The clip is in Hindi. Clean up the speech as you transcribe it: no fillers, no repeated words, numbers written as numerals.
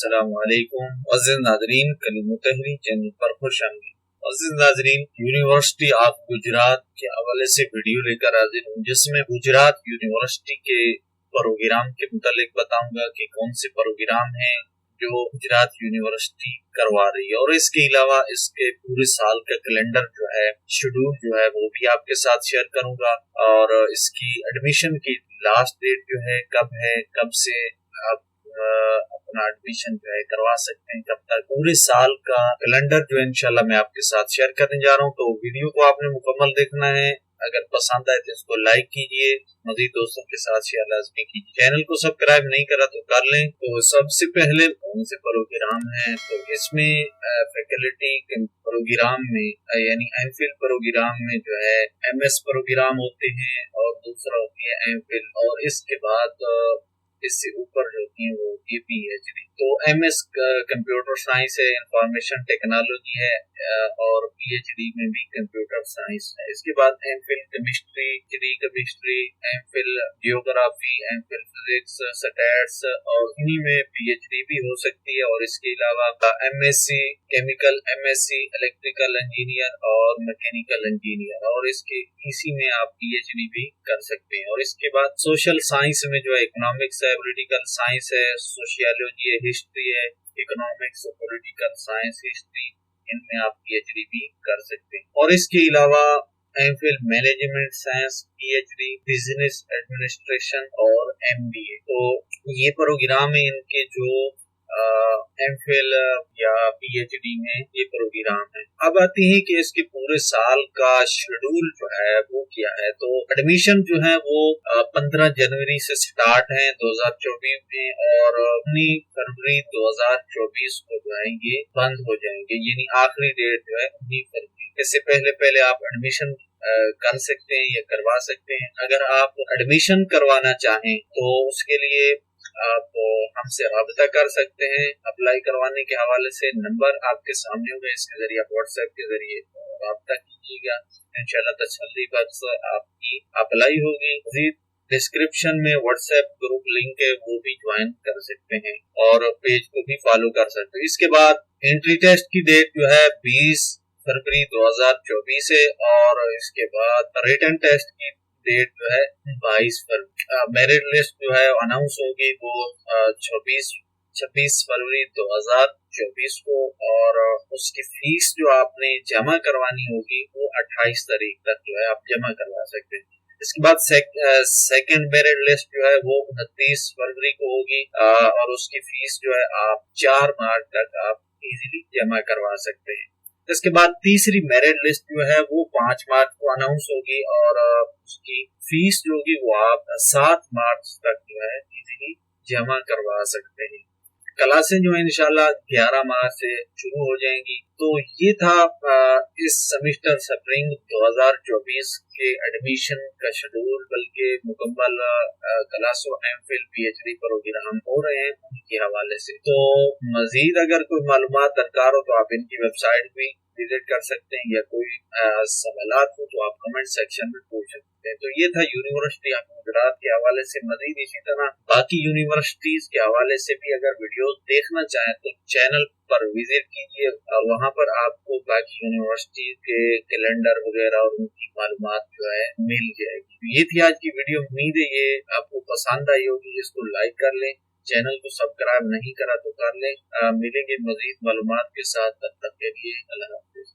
अस्सलामुअलैकुम अज़ीज़ नाज़रीन, कलीम तहरीर चैनल पर खुशामदीद। अज़ीज़ नाज़रीन, यूनिवर्सिटी ऑफ गुजरात के हवाले से वीडियो लेकर हाजिर हूँ, जिसमें गुजरात यूनिवर्सिटी के प्रोग्राम के मुतालिक बताऊंगा कि कौन से प्रोग्राम हैं जो गुजरात यूनिवर्सिटी करवा रही है, और इसके अलावा इसके पूरे साल का कैलेंडर जो है, शेड्यूल जो है, वो भी आपके साथ शेयर करूंगा। और इसकी एडमिशन की लास्ट डेट जो है, कब से आप अपना एडमिशन जो है करवा सकते हैं, कब तक, पूरे साल का कैलेंडर जो है इंशाल्लाह मैं आपके साथ शेयर करने जा रहा हूँ। तो वीडियो को आपने मुकम्मल देखना है। अगर पसंद आए तो इसको लाइक कीजिए, मजीद दोस्तों के साथ शेयर लाजमी कीजिए। चैनल को सब्सक्राइब नहीं करा तो कर लें। तो सबसे पहले कौन से प्रोग्राम है, तो इसमें फैकल्टी प्रोग्राम में यानी एमफिल प्रोग्राम में जो है एमएस प्रोग्राम होते हैं, और दूसरा होती है एमफिल, और इसके बाद इससे ऊपर जो होती है वो ये पीएचडी। तो एमएस कंप्यूटर साइंस है, इंफॉर्मेशन टेक्नोलॉजी है, और पीएचडी में भी कंप्यूटर साइंस है। इसके बाद MPhil chemistry, MPhil geography, MPhil physics, stats, और इन्हीं में पीएचडी भी हो सकती है। और इसके अलावा MSc chemical, MSc electrical engineer और मैकेनिकल इंजीनियर, और इसके इसी में आप पीएचडी भी कर सकते हैं। और इसके बाद सोशल साइंस में जो है इकोनॉमिक्स है, पॉलिटिकल साइंस है, सोशियोलॉजी है, हिस्ट्री है, इकोनॉमिक्स, पॉलिटिकल साइंस, हिस्ट्री, इनमें आप पीएचडी भी कर सकते हैं। और इसके अलावा MPhil management science, PhD business administration और एमबीए। तो ये प्रोग्राम है इनके जो एमफिल या पीएचडी में ये प्रोग्राम है। अब आती है कि इसके पूरे साल का शेड्यूल जो है वो क्या है। तो एडमिशन जो है वो 15 जनवरी से स्टार्ट है 2024 में, और 19 फरवरी 2024 को जो है ये बंद हो जाएंगे, यानी आखिरी डेट जो है 19 फरवरी। इससे पहले आप एडमिशन कर सकते हैं या करवा सकते हैं। अगर आप एडमिशन करवाना चाहें तो उसके लिए आप हमसे राब्ता कर सकते हैं। अप्लाई करवाने के हवाले से नंबर आपके सामने होगा, इसके जरिए आप व्हाट्सएप के जरिए राब्ता कीजिएगा। इंशाल्लाह तसल्ली बख्श आपकी अप्लाई होगी। मज़ीद डिस्क्रिप्शन में व्हाट्सएप ग्रुप लिंक है, वो भी ज्वाइन कर सकते हैं, और पेज को भी फॉलो कर सकते हैं। इसके बाद एंट्री टेस्ट की डेट जो है 20 फरवरी 2024 है, और इसके बाद रिटन टेस्ट की डेट जो है 22 फरवरी। मेरिट लिस्ट जो है अनाउंस होगी वो 26 फरवरी 2024 को, और उसकी फीस जो आपने जमा करवानी होगी वो 28 तारीख तक जो है आप जमा करवा सकते हैं। इसके बाद सेकंड मेरिट लिस्ट जो है वो 29 फरवरी को होगी, और उसकी फीस जो है आप 4 मार्च तक आप इजीली जमा करवा सकते हैं। इसके बाद तीसरी मेरिट लिस्ट जो है वो 5 मार्च को अनाउंस होगी, और उसकी फीस जो होगी वो आप 7 मार्च तक जो है इजीली जमा करवा सकते हैं। क्लासें जो है इंशाल्लाह 11 मार्च से शुरू हो जाएंगी। तो ये था इस सेमेस्टर स्प्रिंग 2024 के एडमिशन का शेड्यूल, बल्कि मुकम्मल क्लासों एमफिल पीएचडी प्रोग्राम हो रहे हैं उनके हवाले से। तो मजीद अगर कोई मालूमात दरकार हो तो आप इनकी वेबसाइट भी विजिट कर सकते हैं, या कोई सवालात हो तो आप कमेंट सेक्शन में पूछ सकते हैं। तो ये था यूनिवर्सिटी ऑफ गुजरात के हवाले से। मजीद इसी तरह बाकी यूनिवर्सिटीज के हवाले से भी अगर वीडियो देखना चाहें तो चैनल पर विजिट कीजिए, और वहाँ पर आपको बाकी यूनिवर्सिटी के कैलेंडर वगैरह और उनकी मालूमात जो है मिल जाएगी। तो ये थी आज की वीडियो। उम्मीद है ये आपको पसंद आई होगी। इसको लाइक कर लें, चैनल को सब्सक्राइब नहीं करा तो कर लें। मिलेंगे मजीद मालूमात के साथ, तब तक के लिए अल्लाह हाफिज।